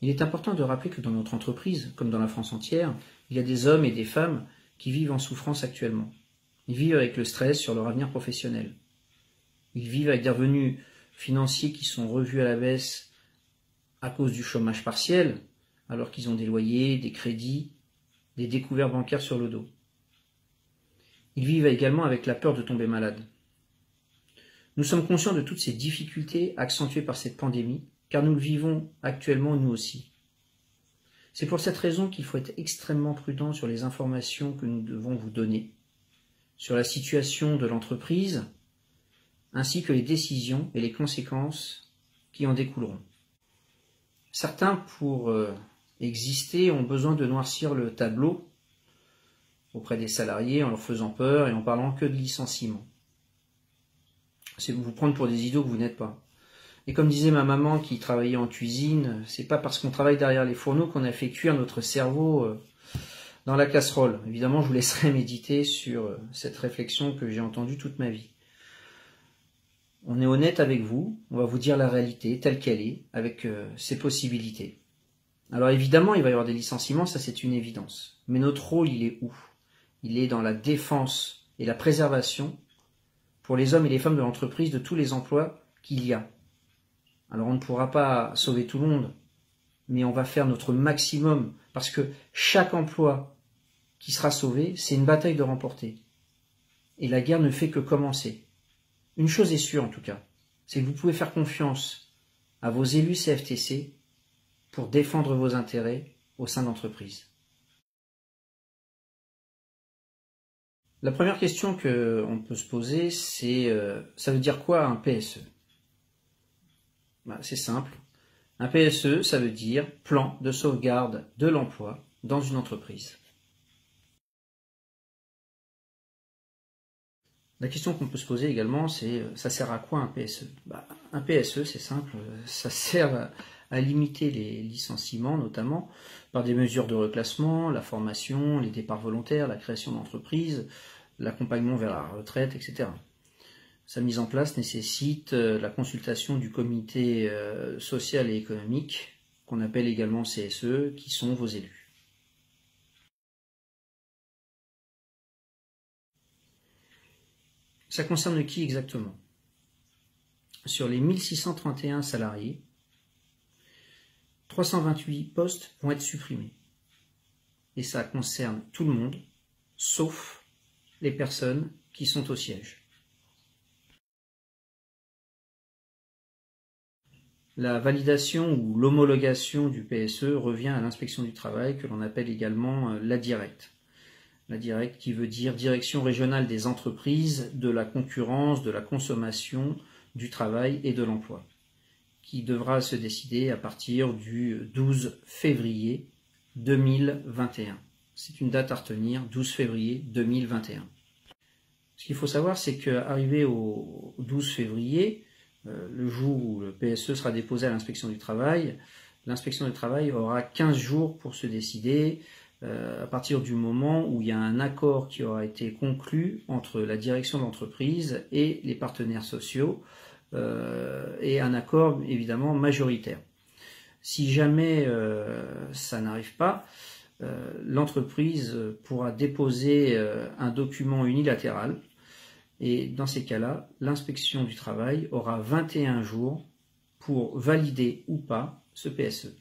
Il est important de rappeler que dans notre entreprise, comme dans la France entière, il y a des hommes et des femmes qui vivent en souffrance actuellement. Ils vivent avec le stress sur leur avenir professionnel. Ils vivent avec des revenus financiers qui sont revus à la baisse à cause du chômage partiel, alors qu'ils ont des loyers, des crédits, des découverts bancaires sur le dos. Ils vivent également avec la peur de tomber malade. Nous sommes conscients de toutes ces difficultés accentuées par cette pandémie, car nous le vivons actuellement nous aussi. C'est pour cette raison qu'il faut être extrêmement prudent sur les informations que nous devons vous donner, sur la situation de l'entreprise, ainsi que les décisions et les conséquences qui en découleront. Certains, pour exister, ont besoin de noircir le tableau auprès des salariés en leur faisant peur et en parlant que de licenciement. C'est vous prendre pour des idiots que vous n'êtes pas. Et comme disait ma maman qui travaillait en cuisine, c'est pas parce qu'on travaille derrière les fourneaux qu'on a fait cuire notre cerveau dans la casserole. Évidemment, je vous laisserai méditer sur cette réflexion que j'ai entendue toute ma vie. On est honnête avec vous, on va vous dire la réalité telle qu'elle est, avec ses possibilités. Alors évidemment, il va y avoir des licenciements, ça c'est une évidence. Mais notre rôle, il est où? Il est dans la défense et la préservation pour les hommes et les femmes de l'entreprise de tous les emplois qu'il y a. Alors on ne pourra pas sauver tout le monde, mais on va faire notre maximum, parce que chaque emploi qui sera sauvé, c'est une bataille de remporter. Et la guerre ne fait que commencer. Une chose est sûre en tout cas, c'est que vous pouvez faire confiance à vos élus CFTC pour défendre vos intérêts au sein d'entreprises. La première question qu'on peut se poser, c'est ça veut dire quoi un PSE? C'est simple. Un PSE, ça veut dire plan de sauvegarde de l'emploi dans une entreprise. La question qu'on peut se poser également, c'est ça sert à quoi un PSE? Un PSE, c'est simple, ça sert à limiter les licenciements, notamment par des mesures de reclassement, la formation, les départs volontaires, la création d'entreprises, l'accompagnement vers la retraite, etc. Sa mise en place nécessite la consultation du comité social et économique, qu'on appelle également CSE, qui sont vos élus. Ça concerne qui exactement? Sur les 1631 salariés, 328 postes vont être supprimés. Et ça concerne tout le monde, sauf les personnes qui sont au siège. La validation ou l'homologation du PSE revient à l'inspection du travail, que l'on appelle également la directe. La directe qui veut dire Direction régionale des entreprises, de la concurrence, de la consommation, du travail et de l'emploi, qui devra se décider à partir du 12 février 2021. C'est une date à retenir, 12 février 2021. Ce qu'il faut savoir, c'est qu'arrivé au 12 février, le jour où le PSE sera déposé à l'inspection du travail aura 15 jours pour se décider à partir du moment où il y a un accord qui aura été conclu entre la direction de l'entreprise et les partenaires sociaux et un accord évidemment majoritaire. Si jamais ça n'arrive pas, l'entreprise pourra déposer un document unilatéral. Et dans ces cas-là, l'inspection du travail aura 21 jours pour valider ou pas ce PSE.